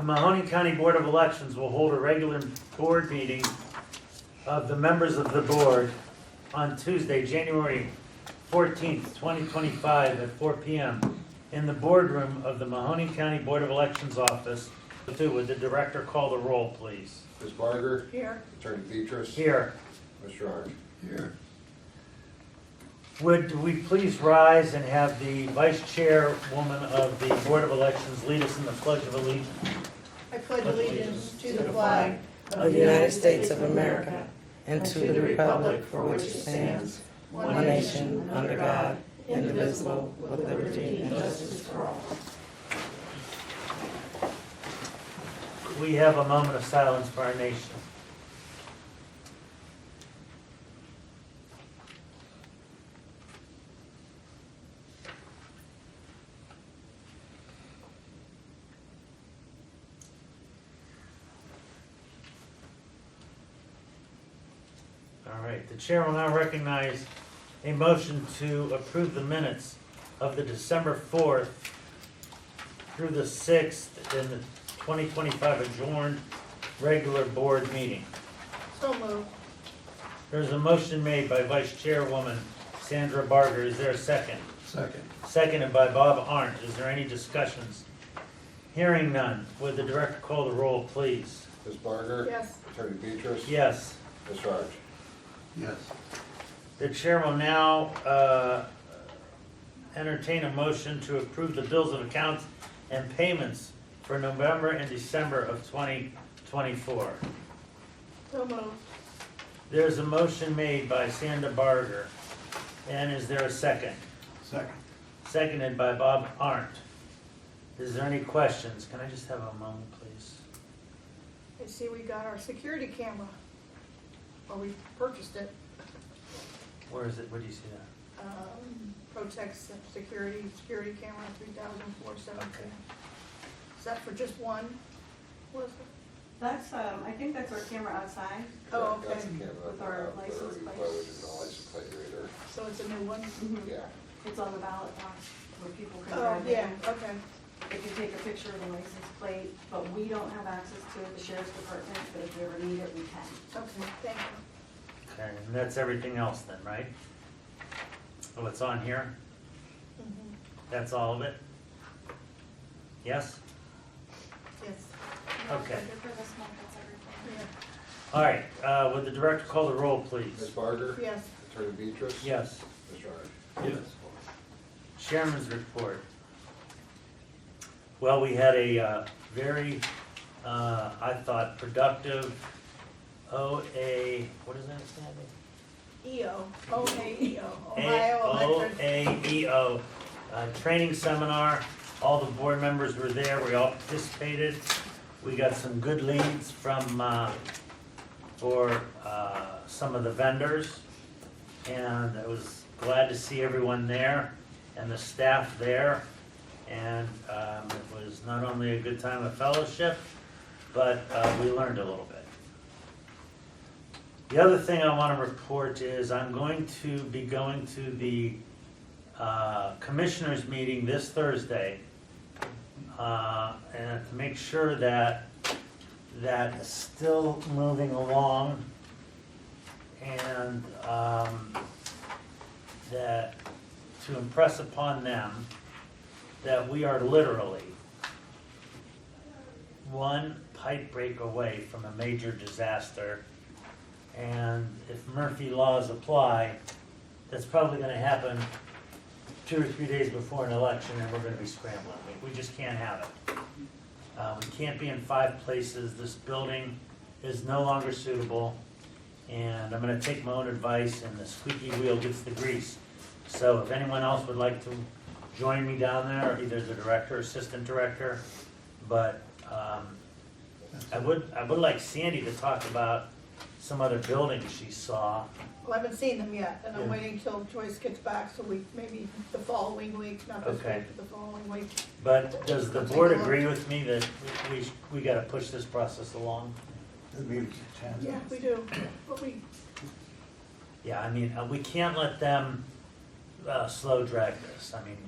Mahoning County Board of Elections will hold a regular board meeting of the members of the board on Tuesday, January 14th, 2025 at 4 p.m. in the boardroom of the Mahoning County Board of Elections office. Would the director call the roll, please? Ms. Barger? Here. Attorney Beatrice? Here. Mr. Orange? Here. Would we please rise and have the vice chairwoman of the Board of Elections lead us in the Pledge of Allegiance? I pledge allegiance to the flag of the United States of America and to the republic for which it stands, one nation, under God, indivisible, with liberty and justice for all. We have a moment of silence for our nation. All right, the chair will now recognize a motion to approve the minutes of the December 4th through the 6th in the 2025 adjourned regular board meeting. So moved. There's a motion made by Vice Chairwoman Sandra Barger. Is there a second? Second. Seconded by Bob Arndt. Is there any discussions? Hearing none. Would the director call the roll, please? Ms. Barger? Yes. Attorney Beatrice? Yes. Mr. Orange? Yes. The chair will now entertain a motion to approve the bills of accounts and payments for November and December of 2024. So moved. There's a motion made by Sandra Barger. And is there a second? Second. Seconded by Bob Arndt. Is there any questions? Can I just have a moment, please? I see we got our security camera. Or we purchased it. Where is it? Where do you see that? Protex security camera, 3,417. Okay. Is that for just one? Was it? That's, I think that's our camera outside. Oh, okay. That's the camera With our up there, license already plates. voted, and the license plate reader. So it's a new one? Yeah. It's on the ballot box where people can Oh, drive yeah, in. okay. They can take a picture of the license plate, but we don't have access to it, the sheriff's department, but if we ever need it, we can. Okay, thank you. Okay, and that's everything else then, right? What's on here? Mhm. Mm-hmm. That's all of it? Yes? Yes. Okay. For this month, that's everything. Yeah. All right, would the director call the roll, Ms. please? Barger? Yes. Attorney Beatrice? Yes. Mr. Orange? Yes. Chairman's report. Well, we had a very, I thought, productive OA, what is that standing? EO, OAEO, Ohio Electric. OAEO training seminar. All the board members were there. We all participated. We got some good leads from for some of the vendors, and I was glad to see everyone there and the staff there. And it was not only a good time of fellowship, but we learned a little bit. The other thing I want to report is I'm going to be going to the commissioners meeting this Thursday, and to make sure that that is still moving along, and that to impress upon them that we are literally one pipe break away from a major disaster. And if Murphy laws apply, that's probably gonna happen 2 or 3 days before an election, and we're gonna be scrambling. We just can't have it. We can't be in 5 places. This building is no longer suitable. And I'm gonna take my own advice, and the squeaky wheel gets the grease. So if anyone else would like to join me down there, either the director or assistant director, but I would like Sandy to talk about some other buildings she saw. Well, I haven't seen them yet, and I'm Yeah. waiting till Joyce gets back, so maybe the following week, not this Okay. week, but the following week. But does the board agree with me that we gotta push this process along? Yeah, we do, but Yeah, I mean, we can't let them slow drag this. I mean,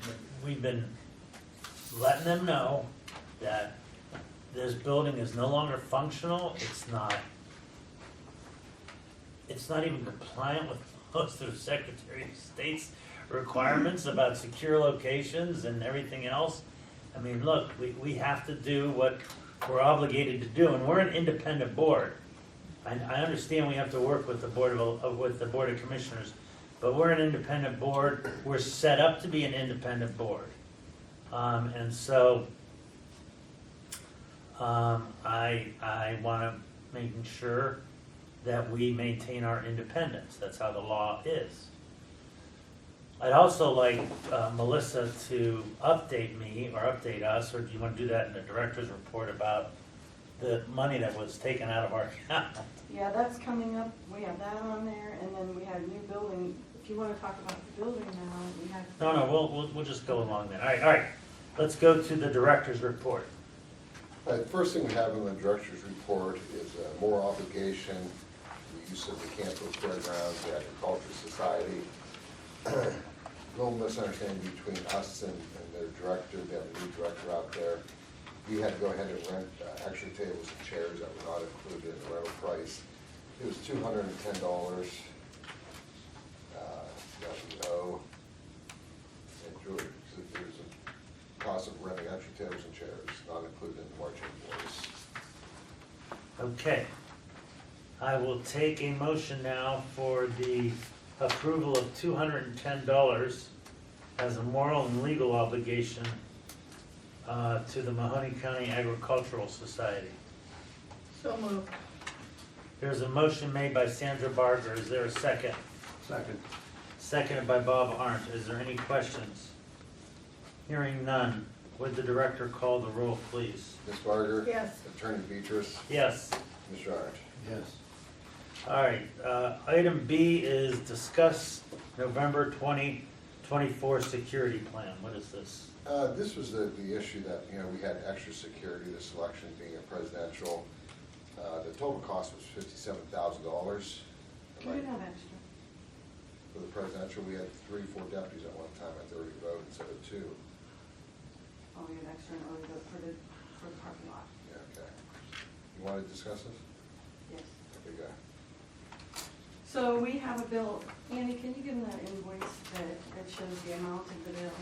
we've been letting them know that this building is no longer functional, it's not even compliant with most of the Secretary of State's requirements about secure locations and everything else. I mean, look, we have to do what we're obligated to do, and we're an independent board. I understand we have to work with the Board of Commissioners, but we're an independent board. We're set up to be an independent board. And so, I wanna making sure that we maintain our independence. That's how the law is. I'd also like Melissa to update me, or update us, or do you wanna do that in the director's report about the money that was taken out of our account? Yeah, that's coming up, we have that on there, and then we have new building. If you wanna talk about the building now, we have. No, we'll just go along there. All right, let's go to the director's report. The first thing we have in the director's report is more obligation, the use of the campus fairgrounds, the agriculture society. Little misunderstanding between us and their director. They have a new director out there. We had to go ahead and rent extra tables and chairs that were not included in the rental price. It was $210 that we owe. And George, there's a cost of renting extra tables and chairs, not included in the March invoice. Okay. I will take a motion now for the approval of $210 as a moral and legal obligation to the Mahoney County Agricultural Society. So moved. There's a motion made by Sandra Barger. Is there a second? Second. Seconded by Bob Arndt. Is there any questions? Hearing none, would the director call the roll, please? Ms. Barger? Yes. Attorney Beatrice? Yes. Mr. Arndt? Yes. All right, item B is discuss November 2024 security plan. What is this? This was the issue that, we had extra security, this election being a presidential. The total cost was $57,000. You didn't have extra. For the presidential, we had 3, 4 deputies at one time at 30 vote instead of 2. Oh, we have extra in order for the parking lot. Yeah, okay. You want to discuss this? Yes. Okay, go. So we have a bill, Andy, can you give them that invoice that shows the amount of the bill?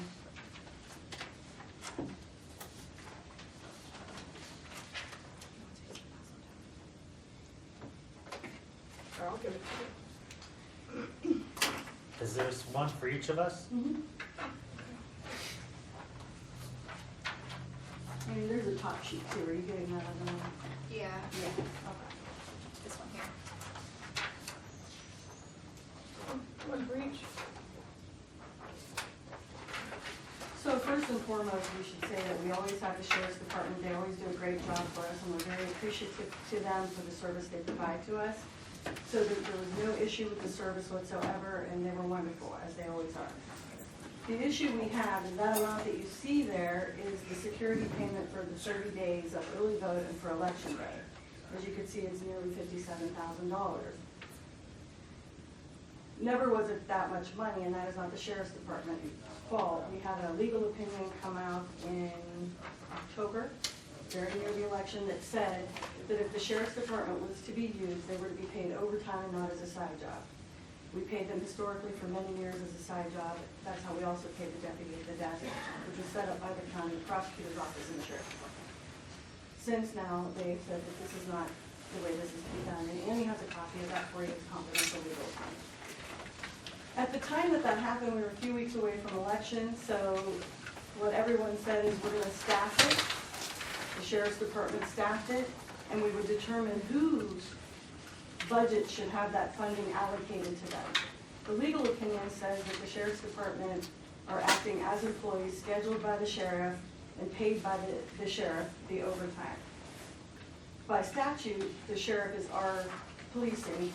Or I'll give it to you. Is there one for each of us? Mm-hmm. I mean, there's a top sheet too, are you getting that other one? Yeah, Yeah, okay. this one here. One for each. So first and foremost, we should say that we always have the sheriff's department, they always do a great job for us, and we're very appreciative to them for the service they provide to us. So there was no issue with the service whatsoever, and they were wonderful, as they always are. The issue we have is that amount that you see there is the security payment for the 30 days of early vote and for election day. As you can see, it's nearly $57,000. Never was it that much money, and that is not the sheriff's department's fault. We had a legal opinion come out in October, very near the election, that said that if the sheriff's department was to be used, they were to be paid overtime, not as a side job. We paid them historically for many years as a side job. That's how we also paid the deputy, the DAS, which was set up by the county prosecutor's office and the sheriff's department. Since now, they've said that this is not the way this is to be done, and Andy has a copy of that for you, it's confidential legal opinion. At the time that that happened, we were a few weeks away from election, so what everyone said is we're gonna staff it. The sheriff's department staffed it, and we would determine whose budget should have that funding allocated to them. The legal opinion says that the sheriff's department are acting as employees scheduled by the sheriff and paid by the sheriff the overtime. By statute, the sheriff is our policing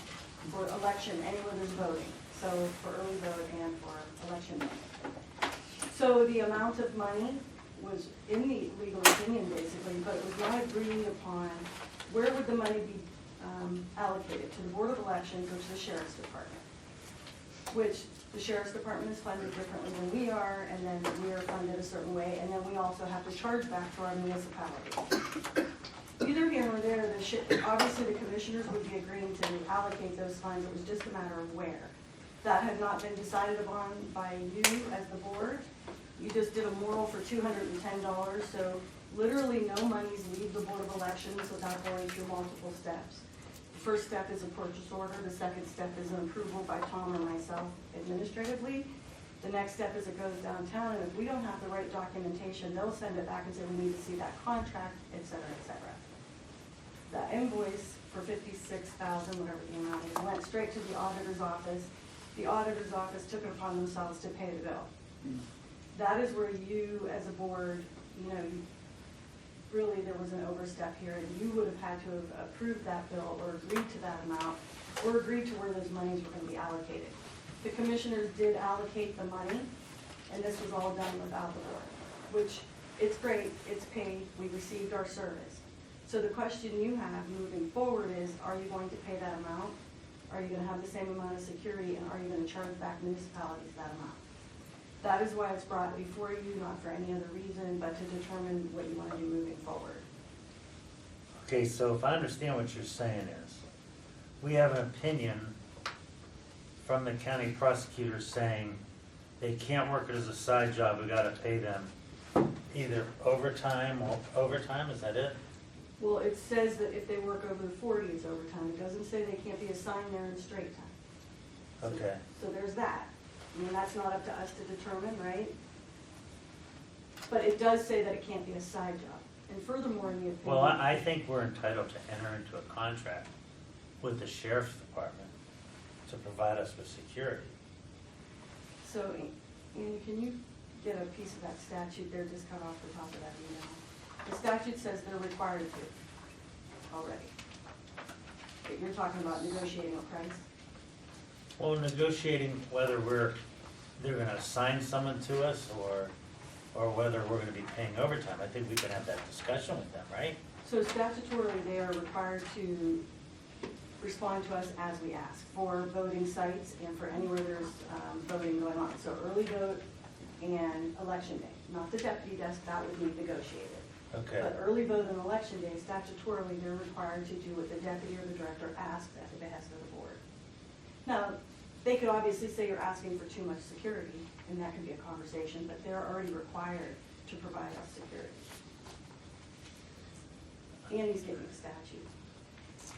for election anywhere there's voting, so for early vote and for election day. So the amount of money was in the legal opinion basically, but it was not agreed upon where would the money be allocated to the Board of Elections or to the Sheriff's Department, which the Sheriff's Department is funded differently than we are, and then we are funded a certain way, and then we also have to charge back to our municipality. Either here or there, obviously the commissioners would be agreeing to allocate those funds, it was just a matter of where. That had not been decided upon by you as the board. You just did a moral for $210, so literally no monies leave the Board of Elections without going through multiple steps. The first step is a purchase order, the second step is an approval by Tom or myself administratively. The next step is it goes downtown, and if we don't have the right documentation, they'll send it back and say, we need to see that contract, et cetera, et cetera. The invoice for $56,000, whatever the amount is, went straight to the auditor's office. The auditor's office took it upon themselves to pay the bill. That is where you, as a board, really there was an overstep here, and you would have had to have approved that bill or agreed to that amount, or agreed to where those monies were gonna be allocated. The commissioners did allocate the money, and this was all done without the board, which, it's great, it's paid, we received our service. So the question you have moving forward is, are you going to pay that amount? Are you gonna have the same amount of security, and are you gonna charge back municipalities that amount? That is why it's brought before you, not for any other reason, but to determine what you wanna do moving forward. Okay, so if I understand what you're saying is, we have an opinion from the county prosecutor saying they can't work it as a side job, we gotta pay them either overtime or overtime, is that it? Well, it says that if they work over the 40, it's overtime. It doesn't say they can't be assigned there in straight time. So- Okay. So there's that. I mean, that's not up to us to determine, right? But it does say that it can't be a side job. And furthermore, in the opinion. Well, I think we're entitled to enter into a contract with the sheriff's department to provide us with security. So, Andy, can you get a piece of that statute there, just cut off the top of that email? The statute says they're required to already. But you're talking about negotiating a price? Well, negotiating whether they're gonna assign someone to us or whether we're gonna be paying overtime, I think we can have that discussion with them, right? So statutorily, they are required to respond to us as we ask for voting sites and for anywhere there's voting going on. So early vote and election day, not the deputy desk, that would be negotiated. Okay, But early vote and election day, statutorily, they're required to do what the deputy or the director asks at the behest of the board. Now, they could obviously say you're asking for too much security, and that could be a conversation, but they're already required to provide us security. Andy's getting the statute.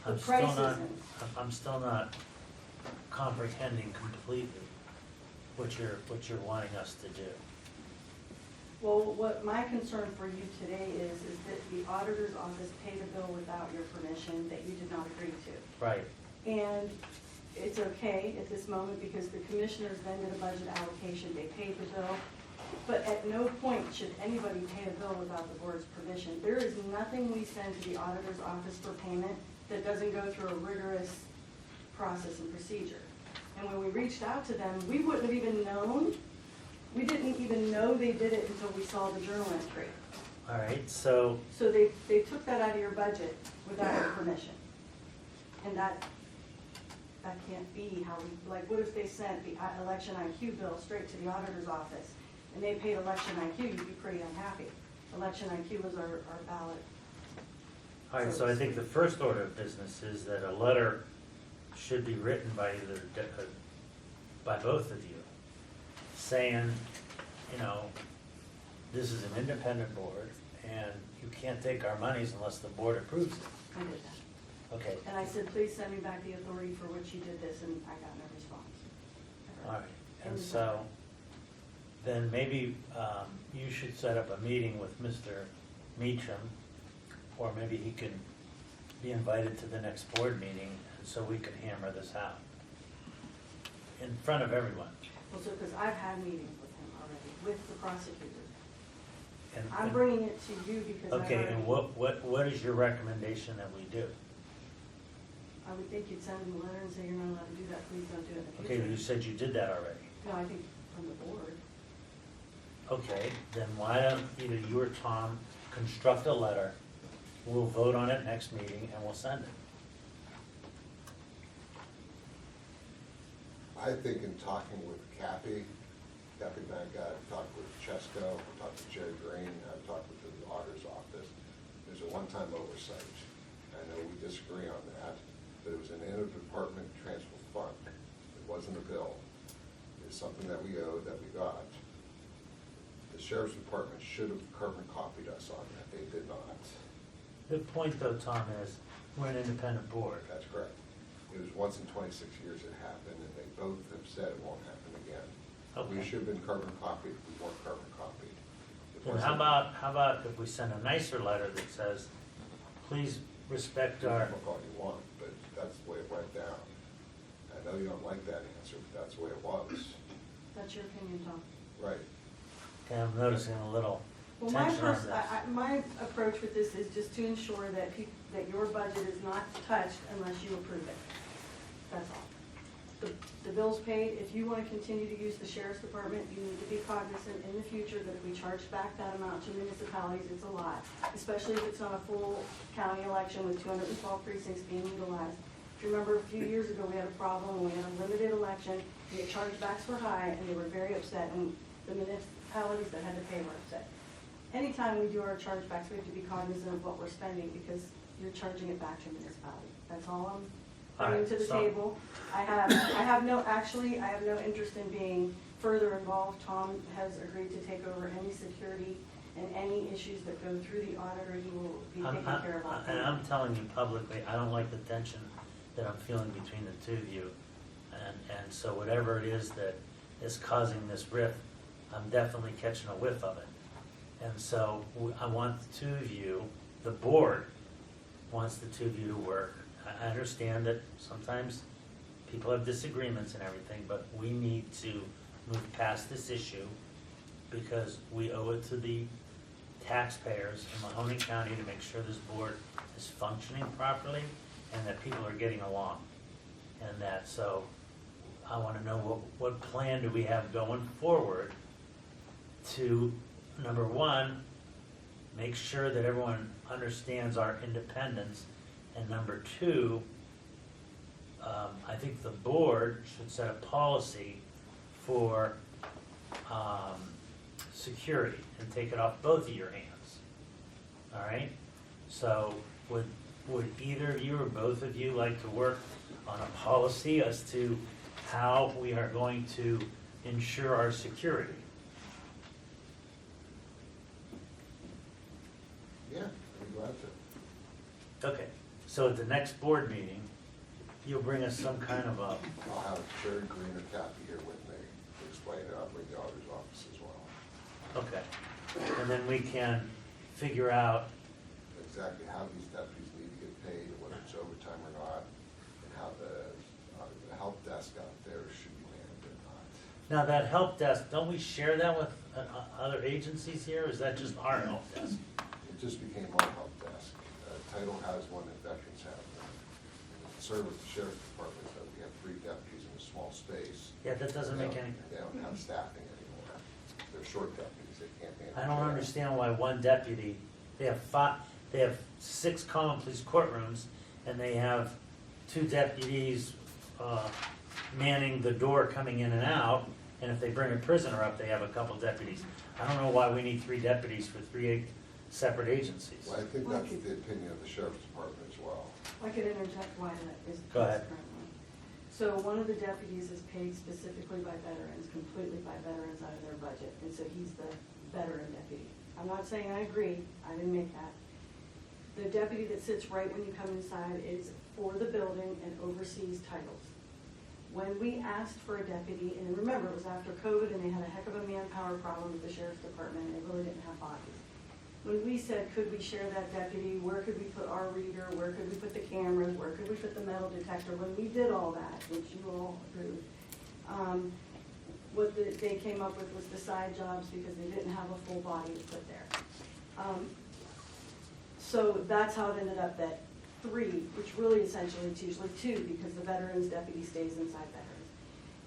The price isn't. I'm still not comprehending completely what you're wanting us to do. Well, what my concern for you today is that the auditor's office paid a bill without your permission that you did not agree to. Right, And it's okay at this moment because the commissioners then did a budget allocation, they paid the bill. But at no point should anybody pay a bill without the board's permission. There is nothing we send to the auditor's office for payment that doesn't go through a rigorous process and procedure. And when we reached out to them, we wouldn't have even known, we didn't even know they did it until we saw the journal entry. all right, so, So they took that out of your budget without your permission. And that can't be how we, like, what if they sent the election IQ bill straight to the auditor's office and they paid election IQ, you'd be pretty unhappy. Election IQ was our ballot. all right, so I think the first order of business is that a letter should be written by by both of you, saying, this is an independent board, and you can't take our monies unless the board approves it. I did that. Okay, And I said, please send me back the authority for which you did this, and I got no response. all right, and so, then maybe you should set up a meeting with Mr. Meacham, or maybe he can be invited to the next board meeting, so we can hammer this out in front of everyone. Well, so, because I've had meetings with him already, with the prosecutor. And- I'm bringing it to you because I've Okay, already. and what is your recommendation that we do? I would think you'd send him a letter and say, you're not allowed to do that, please don't do it in the Okay, future. you said you did that already. No, I think from the board. Okay, then why don't either you or Tom construct a letter, we'll vote on it next meeting, and we'll send it. I think in talking with Kathy Bennett, I've talked with Chesko, I've talked with Jerry Green, I've talked with the auditor's office. There's a one-time oversight. I know we disagree on that, but it was an interdepartment transfer fund. It wasn't a bill. It's something that we owed that we got. The sheriff's department should have carbon copied us on that. They did not. The point though, Tom, is we're an independent board. That's correct. It was once in 26 years it happened, and they both have said it won't happen again. We Okay. should have been carbon copied, we weren't carbon copied. It Then wasn't- how about if we send a nicer letter that says, please respect You our, can look all you want, but that's the way it went down. I know you don't like that answer, but that's the way it was. That's your opinion, Tom. Right. okay, I'm noticing a little Well, my tension on this. my approach with this is just to ensure that that your budget is not touched unless you approve it. That's all. The bill's paid. If you want to continue to use the sheriff's department, you need to be cognizant in the future that if we charge back that amount to municipalities, it's a lot, especially if it's on a full county election with 212 precincts being utilized. If you remember, a few years ago, we had a problem, when we had a limited election, the chargebacks were high, and they were very upset, and the municipalities that had to pay were upset. Anytime we do our chargebacks, we have to be cognizant of what we're spending, because you're charging it back to municipality. That's all I'm bringing to the Alright, so- table. I have no interest in being further involved. Tom has agreed to take over any security and any issues that go through the auditor, he will be taking care of all And that. I'm telling you publicly, I don't like the tension that I'm feeling between the two of you. And so whatever it is that is causing this rift, I'm definitely catching a whiff of it. And so I want the two of you, the board wants the two of you to work. I understand that sometimes people have disagreements and everything, but we need to move past this issue because we owe it to the taxpayers in Mahoning County to make sure this board is functioning properly and that people are getting along. And that, so I want to know what plan do we have going forward to, number one, make sure that everyone understands our independence, and number two, I think the board should set a policy for security and take it off both of your hands. All right? So would either of you or both of you like to work on a policy as to how we are going to ensure our security? Yeah, I'd be glad to. Okay, so at the next board meeting, you'll bring us some kind of a, I'll have Sherry Green or Kathy here with me to explain it. I'll bring the auditor's office as well. okay. And then we can figure out, Exactly how these deputies need to get paid, whether it's overtime or not, and how the help desk out there should be manned or not. now that help desk, don't we share that with other agencies here? Is that just our help desk? It just became our help desk. Title has one and veterans have one. The concern with the sheriff's department is that we have 3 deputies in a small space. Yeah, that doesn't make any, They don't have staffing anymore. They're short deputies, they can't manage. I don't the job. understand why one deputy, they have 6 common police courtrooms, and they have 2 deputies manning the door coming in and out, and if they bring a prisoner up, they have a couple deputies. I don't know why we need 3 deputies for 3 separate agencies. Well, I think that's the opinion of the sheriff's department as well. I could interject why that is the Go case ahead. currently. So one of the deputies is paid specifically by veterans, completely by veterans out of their budget, and so he's the veteran deputy. I'm not saying I agree, I didn't make that. The deputy that sits right when you come inside is for the building and oversees titles. When we asked for a deputy, and remember, it was after COVID and they had a heck of a manpower problem with the sheriff's department, and they really didn't have bodies. When we said, could we share that deputy, where could we put our reader, where could we put the cameras, where could we put the metal detector, when we did all that, which you all approved, what they came up with was the side jobs because they didn't have a full body to put there. So that's how it ended up that 3, which really essentially it's usually 2 because the veterans deputy stays inside veterans.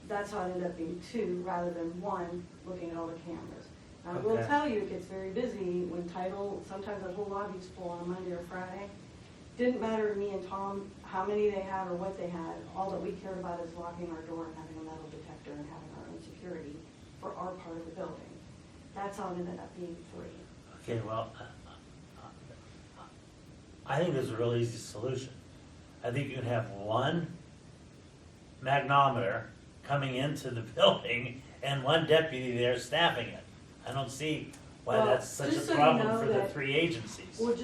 That's how it ended up being 2 rather than 1 looking at all the cameras. Now, I will Okay. tell you, it gets very busy when title, sometimes the whole lobby's full on a Monday or Friday. Didn't matter to me and Tom how many they had or what they had. All that we cared about is locking our door and having a metal detector and having our own security for our part of the building. That's how it ended up being 3. Okay, well, I think there's a real easy solution. I think you can have one magnometer coming into the building and one deputy there staffing it. I don't see why Well, that's such a just so you problem know for the that- 3 agencies. Well,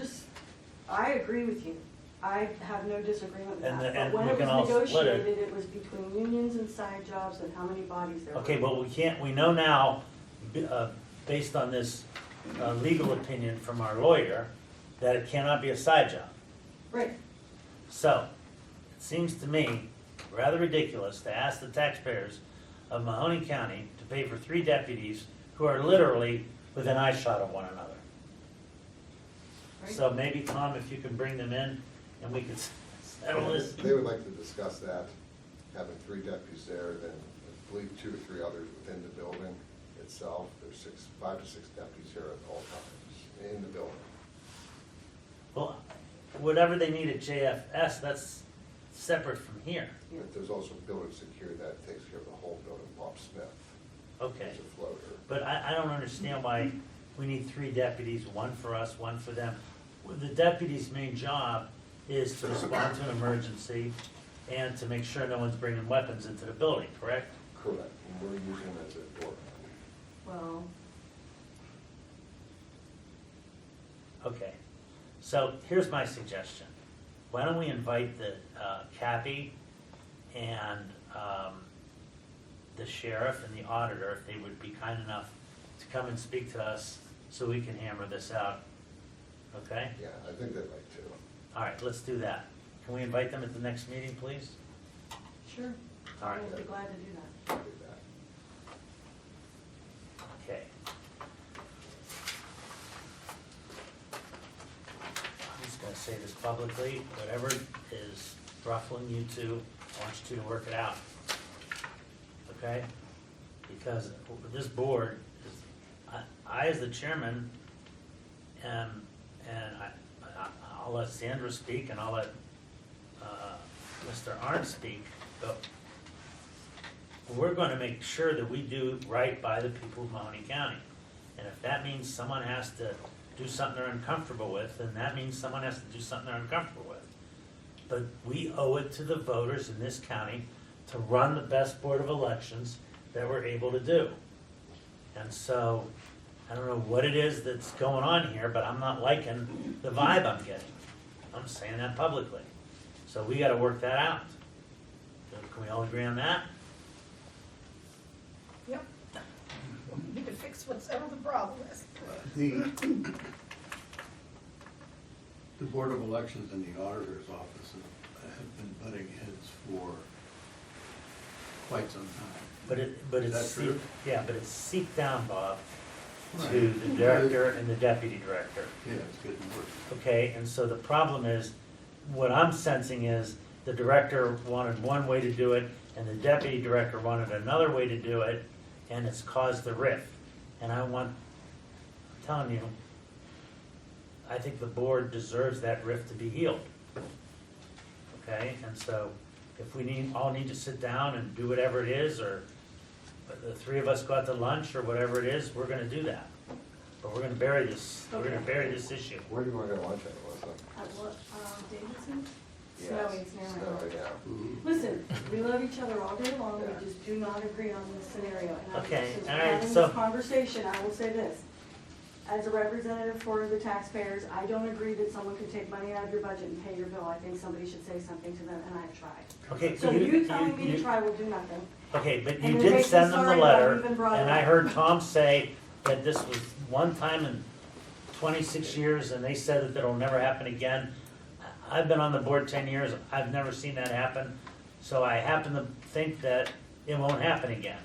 I agree with you. I have no disagreement with And that. the- and But when we it can was all split it. negotiated, it was between unions and side jobs and how many bodies there were. Okay, but we know now, based on this legal opinion from our lawyer, that it cannot be a side job. Right. So, it seems to me rather ridiculous to ask the taxpayers of Mahoney County to pay for 3 deputies who are literally within eyeshot of one another. Right. So maybe, Tom, if you can bring them in and we could settle this. They would like to discuss that, having 3 deputies there, then I believe 2 or 3 others within the building itself. There's 5 to 6 deputies here at all times in the building. Well, whatever they need at JFS, that's separate from here. But there's also building security that takes care of the whole building, Bob Smith. Okay. There's a floater. But I don't understand why we need 3 deputies, 1 for us, 1 for them. The deputy's main job is to respond to an emergency and to make sure no one's bringing weapons into the building, correct? Correct. And we're using them as a door. Well, Okay, so here's my suggestion. Why don't we invite the Cappy and the sheriff and the auditor, if they would be kind enough to come and speak to us so we can hammer this out, okay? Yeah, I think they'd like to. All right, let's do that. Can we invite them at the next meeting, please? sure. All right. I'd be glad to do that. Do that. Okay. I'm just gonna say this publicly, whatever is ruffling you two, I want you two to work it out. Okay? Because this board is, I as the chairman, and I'll let Sandra speak and I'll let Mr. Arndt speak, but we're gonna make sure that we do right by the people of Mahoney County. And if that means someone has to do something they're uncomfortable with, then that means someone has to do something they're uncomfortable with. But we owe it to the voters in this county to run the best board of elections that we're able to do. And so, I don't know what it is that's going on here, but I'm not liking the vibe I'm getting. I'm saying that publicly. So we gotta work that out. So can we all agree on that? Yep. We need to fix whatever the problem is. The Board of Elections and the Auditor's Office have been butting heads for quite some time. But Is it's, that true? yeah, but it's seeped down, Bob, to Right. the director and the deputy director. Yeah, it's getting worse. Okay, and so the problem is, what I'm sensing is, the director wanted one way to do it, and the deputy director wanted another way to do it, and it's caused the rift. And I'm telling you, I think the board deserves that rift to be healed. Okay, and so, if we all need to sit down and do whatever it is, or the 3 of us go out to lunch, or whatever it is, we're gonna do that. But we're gonna bury this issue. Where do you want to go to lunch at, Melissa? At what, Davidson? Yes. Snowy's near my house. Snowy, yeah. Listen, we love each other all day long, we just do not agree on this scenario. And I'm- Okay, since all we're right, having so- this conversation, I will say this. As a representative for the taxpayers, I don't agree that someone can take money out of your budget and pay your bill. I think somebody should say something to them, and I've tried. Okay, So you telling me to try will do nothing. Okay, but And you it did makes me send them the sorry that I letter, even brought it and I up. heard Tom say that this was one time in 26 years, and they said that it'll never happen again. I've been on the board 10 years, I've never seen that happen, so I happen to think that it won't happen again.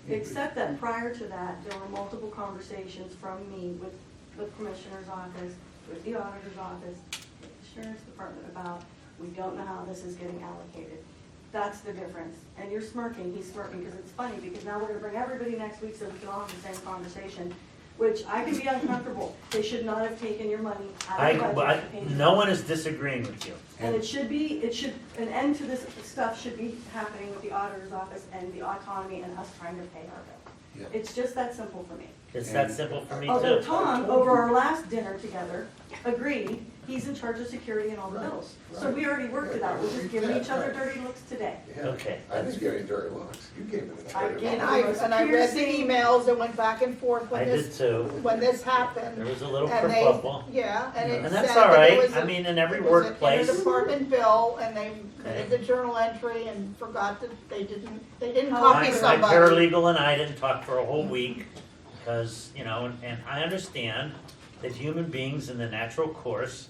Except that prior to that, there were multiple conversations from me with the commissioner's office, with the auditor's office, with the sheriff's department about, we don't know how this is getting allocated. That's the difference. And you're smirking, he's smirking, because it's funny, because now we're gonna bring everybody next week so we can all have the same conversation, which I can be uncomfortable. They should not have taken your money out of the budget. and paid you. No one is disagreeing with you. And an end to this stuff should be happening with the auditor's office and the autonomy and us trying to pay our bill. Yeah. It's just that simple for me. It's that simple for me Although too. Tom, over our last dinner together, agreed He's in charge of security and all the bills. So we already worked it out, we're just giving each other dirty looks today. Yeah. Okay. I didn't get any dirty looks. You gave me the I dirty did. looks. And I read the Piercing. emails that went back and forth I when did this, too. when this happened. There was a little And they, kerfuffle. yeah, and it And said that's all that right. it was I mean, in every it was an workplace. interdepartment bill, and they Okay. did the journal entry and forgot that they didn't My- copy My somebody. paralegal and I didn't talk for a whole week, because, you know, and I understand that human beings in the natural course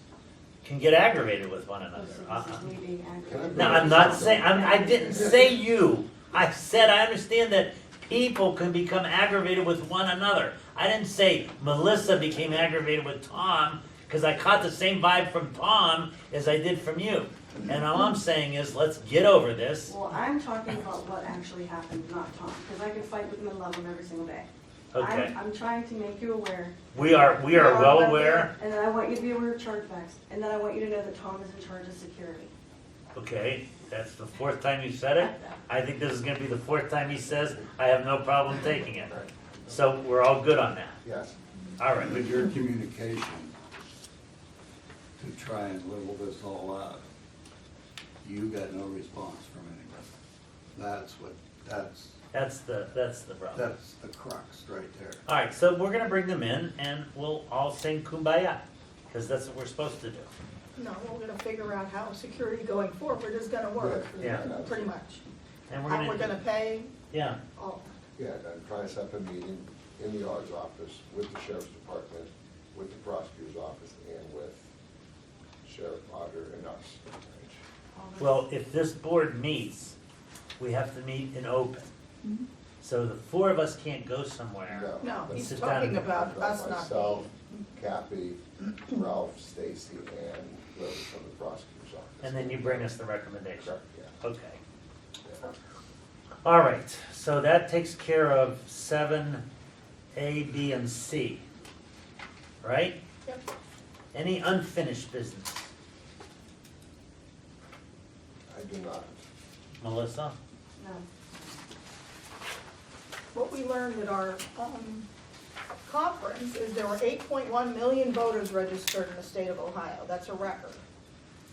can get aggravated with one another. This is me being Can I angry. No, I'm not saying, I didn't say you. I said I understand that people can become aggravated with one another. I didn't say Melissa became aggravated with Tom, because I caught the same vibe from Tom as I did from you. And all I'm saying is, let's get over this. Well, I'm talking about what actually happened, not Tom, because I can fight with him and love him every single day. Okay, I'm trying to make you aware. we are well aware. And then I want you to be aware of chargebacks, and then I want you to know that Tom is in charge of security. Okay, that's the fourth time you said it. I think this is gonna be the fourth time he says, I have no problem taking it. So we're all good on that. Yes. All right. But your communication to try and level this all out, you got no response from anybody. That's the problem. That's the crux right there. All right, so we're gonna bring them in and we'll all sing kumbaya, because that's what we're supposed to do. No, we're gonna figure out how security going forward is gonna work, Yeah. pretty much. And we're How we're gonna, gonna pay, yeah, all. Yeah, and I'm trying to set up a meeting in the auditor's office with the sheriff's department, with the prosecutor's office, and with sheriff, auditor, and us. well, if this board meets, we have to meet in open. So the four of us can't go somewhere. No, but he's sit talking down. about us not Myself, being. Kathy, Ralph, Stacy, and whoever from the prosecutor's office. And then you bring us the recommendation. Correct, yeah. Okay. Yeah. All right, so that takes care of 7A, B, and C, right? Yep. Any unfinished business? I do not. Melissa? No. What we learned at our conference is there were 8.1 million voters registered in the state of Ohio. That's a record.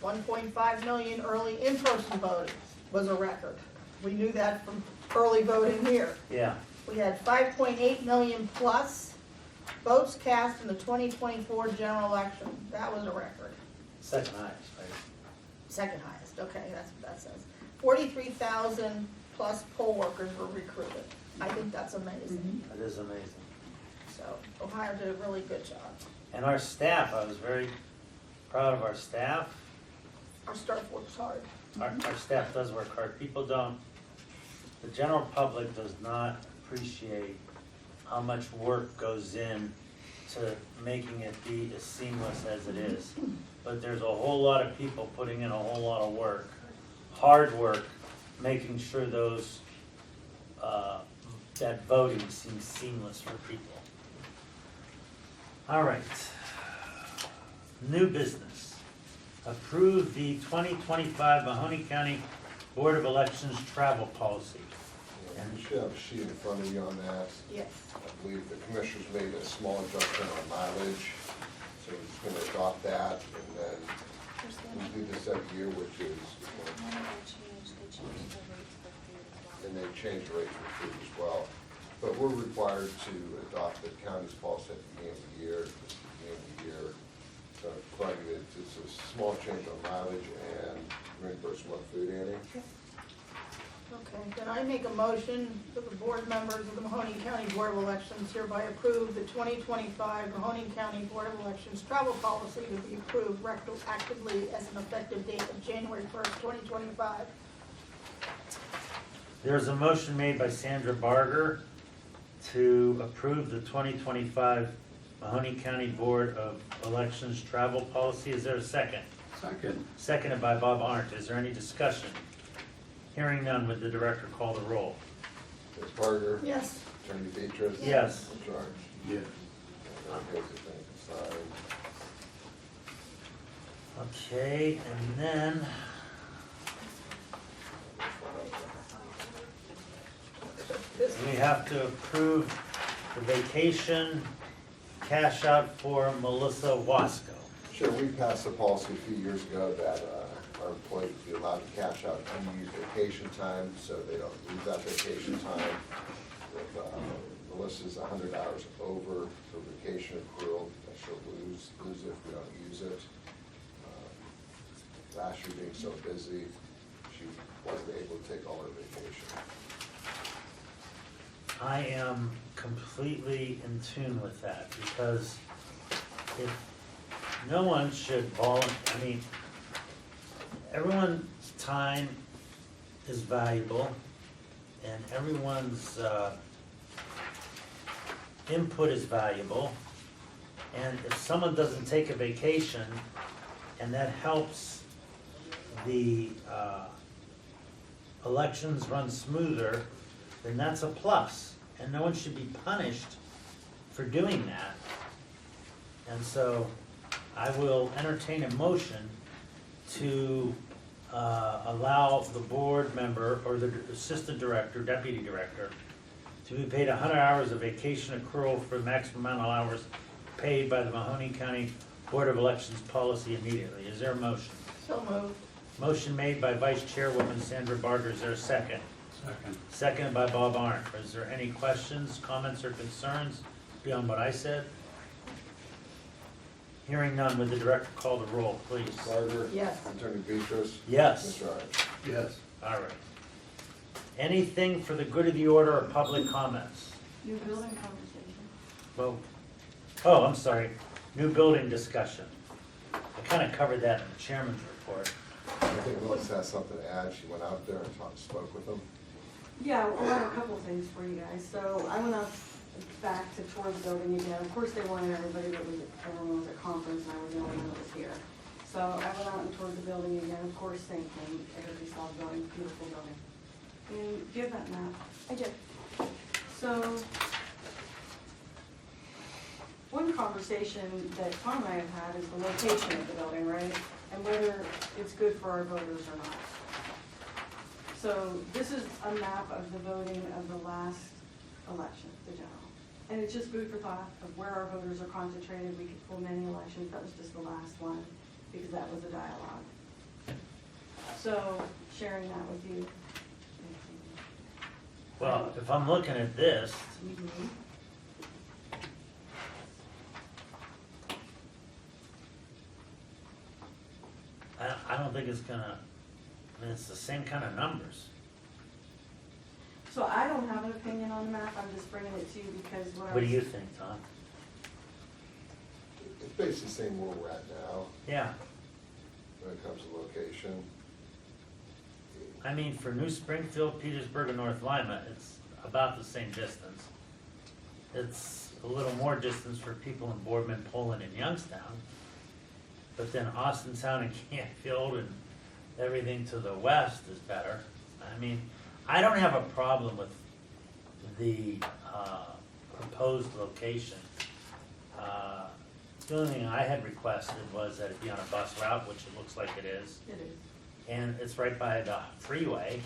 1.5 million early in-person voting was a record. We knew that from early voting here. Yeah. We had 5.8 million plus votes cast in the 2024 general election. That was a record. Second highest, right? Second highest, okay, that's what that says. 43,000 plus poll workers were recruited. I think that's amazing. That is amazing. So Ohio did a really good job. And our staff, I was very proud of our staff. Our staff works hard. Our staff does work hard. People don't, the general public does not appreciate how much work goes in to making it be as seamless as it is. But there's a whole lot of people putting in a whole lot of work, hard work, making sure those, that voting seems seamless for people. All right. New business. Approve the 2025 Mahoney County Board of Elections travel policy. And you should have a sheet in front of you on that. Yes. I believe the commissioners made a small adjustment on mileage, so we're just gonna adopt that, and then we do this every year, which is, and they changed the rate for food as well. But we're required to adopt the county's policy at the beginning of the year, this is the beginning of the year. So provided it's a small change on mileage and reimbursement of food, Annie. Okay, then I make a motion that the board members of the Mahoney County Board of Elections hereby approve the 2025 Mahoney County Board of Elections travel policy to be approved retroactively as an effective date of January 1st, 2025. There's a motion made by Sandra Barger to approve the 2025 Mahoney County Board of Elections travel policy. Is there a second? Second. Seconded by Bob Arndt. Is there any discussion? Hearing none, would the director call the roll? Ms. Barger? Yes. Attorney Beatrice? Yes. Ms. George? Yes. And there's the thing to sign. Okay, and then, This, we have to approve the vacation cash out for Melissa Wasco. Sure, we passed a policy a few years ago that our employees would be allowed to cash out unused vacation time, so they don't lose that vacation time. If Melissa's 100 hours over her vacation accrual, that she'll lose it if we don't use it. Last year being so busy, she wasn't able to take all her vacation. I am completely in tune with that, because if no one should I mean, everyone's time is valuable, and everyone's input is valuable, and if someone doesn't take a vacation, and that helps the elections run smoother, then that's a plus, and no one should be punished for doing that. And so I will entertain a motion to allow the board member or the assistant director, deputy director, to be paid 100 hours of vacation accrual for the maximum amount of hours paid by the Mahoney County Board of Elections policy immediately. Is there a motion? So moved. Motion made by Vice Chairwoman Sandra Barger. Is there a second? Second. Seconded by Bob Arndt. Is there any questions, comments, or concerns beyond what I said? Hearing none, would the director call the roll, please? Barger? Yes. Attorney Beatrice? Yes. Mr. Irish? Yes. All right. Anything for the good of the order or public comments? New building conversation. Well, oh, I'm sorry, new building discussion. I kind of covered that in the chairman's report. I think Melissa has something to add. She went out there and spoke with them. Yeah, well, I have a couple of things for you guys. So I went out back to tour the building again. Of course, they wanted everybody everyone was at conference, and I was the only one that was here. So I went out and toured the building again. Of course, same thing. Everybody saw the building, beautiful building. And do you have that map? I did. So one conversation that Tom and I have had is the location of the building, right? And whether it's good for our voters or not. So this is a map of the voting of the last election, the general. And it's just food for thought of where our voters are concentrated. We could pull many elections. That was just the last one because that was a dialogue. So sharing that with you. Well, if I'm looking at this, Mhm. I don't think it's gonna, I mean, it's the same kind of numbers. So I don't have an opinion on the map. I'm just bringing it to you because What do you think, Tom? It's basically the same where we're at now Yeah, when it comes to location. I mean, for New Springfield, Petersburg, and North Lima, it's about the same distance. It's a little more distance for people in Boardman, Poland, and Youngstown. But then Austintown and Canfield and everything to the west is better. I mean, I don't have a problem with the proposed location. The only thing I had requested was that it be on a bus route, which it looks like it is. It is. And it's right by the freeway.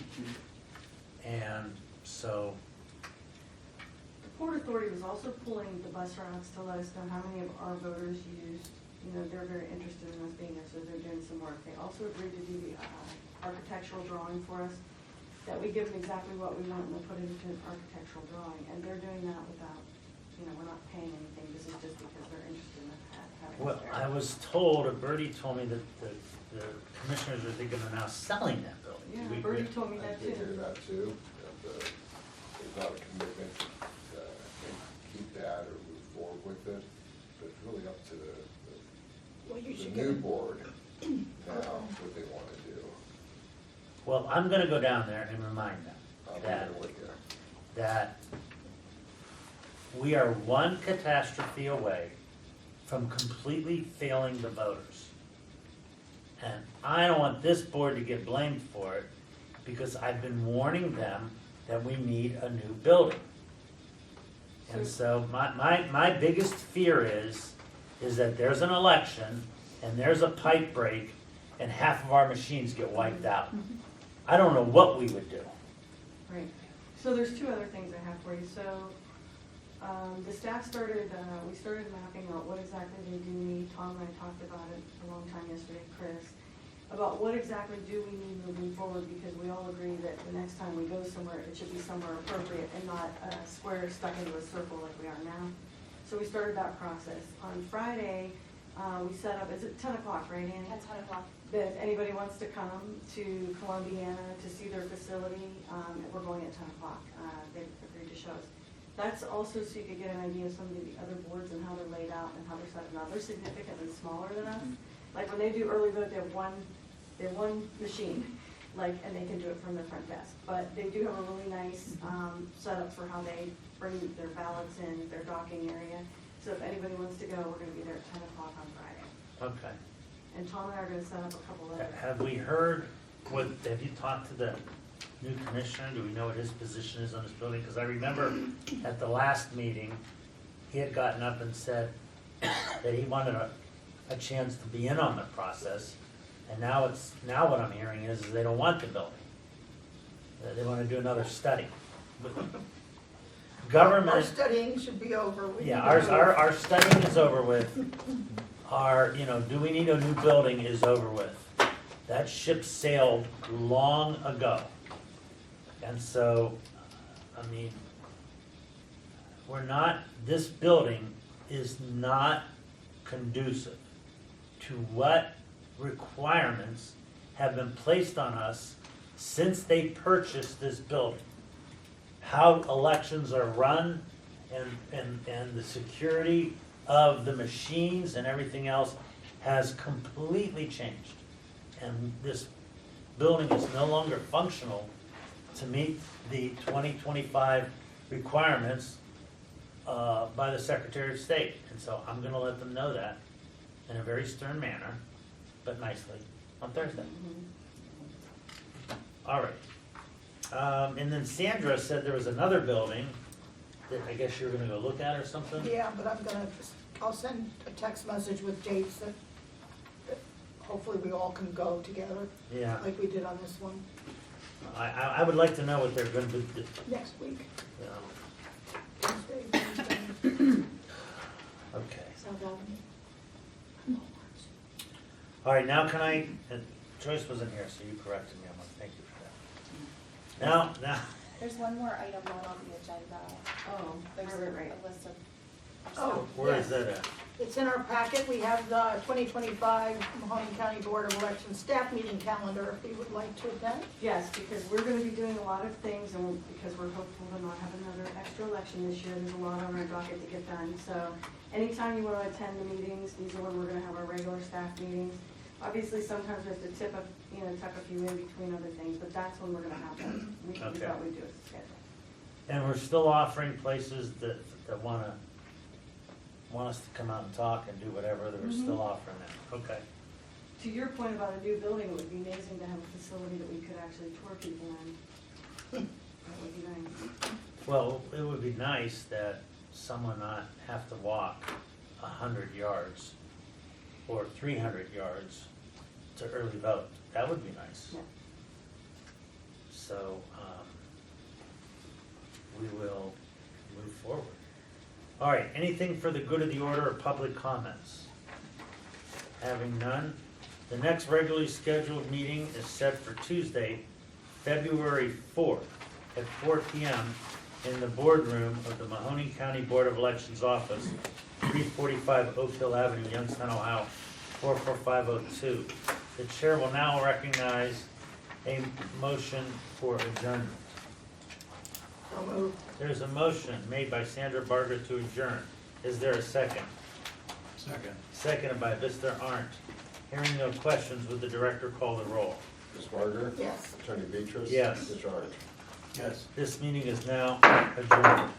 And so, The Port Authority was also pulling the bus routes to let us know how many of our voters used. You know, they're very interested in us being there, so they're doing some work. They also agreed to do the architectural drawing for us, that we give them exactly what we want and they'll put it into an architectural drawing. And they're doing that without, you know, we're not paying anything. This is just because they're interested in having well, us there. I was told, Bertie told me that the commissioners are thinking of now selling that building. Yeah, Do we- Bertie told me I that did hear too. that too. That, there's not a commitment to keep that or move forward with it. But it's really up to Well, you the should new get, board now what they want to do. Well, I'm gonna go down there and remind them I'll be that, there with you. that we are one catastrophe away from completely failing the voters. And I don't want this board to get blamed for it, because I've been warning them that we need a new building. And so my biggest fear is that there's an election, and there's a pipe break, and half of our machines get wiped out. I don't know what we would do. Right. So there's two other things I have for you. So The staff started, we started mapping out what exactly they do need. Tom and I talked about it a long time yesterday, Chris, about what exactly do we need moving forward, because we all agree that the next time we go somewhere, it should be somewhere appropriate and not a square stuck into a circle like we are now. So we started that process. On Friday, we set up, it's at 10 o'clock, right, Annie? At 10 o'clock. That if anybody wants to come to Columbiana to see their facility, we're going at 10 o'clock. They've agreed to show us. That's also so you could get an idea of some of the other boards and how they're laid out and how they're set up. Now, they're significantly smaller than us. Like when they do early vote, they have one machine, like, and they can do it from the front desk. But they do have a really nice setup for how they bring their ballots in, their docking area. So if anybody wants to go, we're gonna be there at 10 o'clock on Friday. Okay. And Tom and I are gonna set up a couple other. Have we heard have you talked to the new commissioner? Do we know what his position is on this building? Because I remember at the last meeting, he had gotten up and said that he wanted a chance to be in on the process. And now what I'm hearing is they don't want the building. They want to do another study. Our Government, studying should be over. We yeah, need to our studying is over with. Do we need a new building is over with. That ship sailed long ago. And so, I mean, this building is not conducive to what requirements have been placed on us since they purchased this building. How elections are run and the security of the machines and everything else has completely changed. And this building is no longer functional to meet the 2025 requirements by the Secretary of State. And so I'm gonna let them know that in a very stern manner, but nicely, on Thursday. All right. And then Sandra said there was another building that I guess you were gonna go look at or something? Yeah, but I'll send a text message with dates that hopefully we all can go together, Yeah, like we did on this one, I would like to know what they're gonna do, next week. you know. Tuesday, Wednesday. Okay. Sound out to me? All right, now can I, Joyce wasn't here, so you corrected me, I want to thank you for that. Now, There's one more item not on the agenda. Oh, There's right. a list of. Oh, where is yes. that at? It's in our packet. We have the 2025 Mahoning County Board of Elections staff meeting calendar if you would like to attend. Yes, because we're gonna be doing a lot of things, and because we're hopeful to not have another extra election this year, there's a lot on our docket to get done. So anytime you wanna attend the meetings, these are when we're gonna have our regular staff meetings. Obviously, sometimes we have to tuck a few in between other things, but that's when we're gonna have them. We Okay. thought we'd do it as a schedule. And we're still offering places that want us to come out and talk and do whatever, that we're still offering that, okay. To your point about a new building, it would be amazing to have a facility that we could actually tour people in. That would be nice. Well, it would be nice that someone not have to walk 100 yards or 300 yards to early vote. That would be nice. Yeah. So, we will move forward. All right, anything for the good of the order or public comments? Having none, the next regularly scheduled meeting is set for Tuesday, February 4th at 4 p.m. in the boardroom of the Mahoning County Board of Elections office, 345 Oak Hill Avenue, Youngstown, Ohio, 44502. The chair will now recognize a motion for adjournment. So moved. There's a motion made by Sandra Barger to adjourn. Is there a second? Second. Seconded by Mr. Arndt. Hearing no questions, would the director call the roll? Ms. Barger? Yes. Attorney Beatrice? Yes. Mr. Arndt? Yes. This meeting is now adjourned.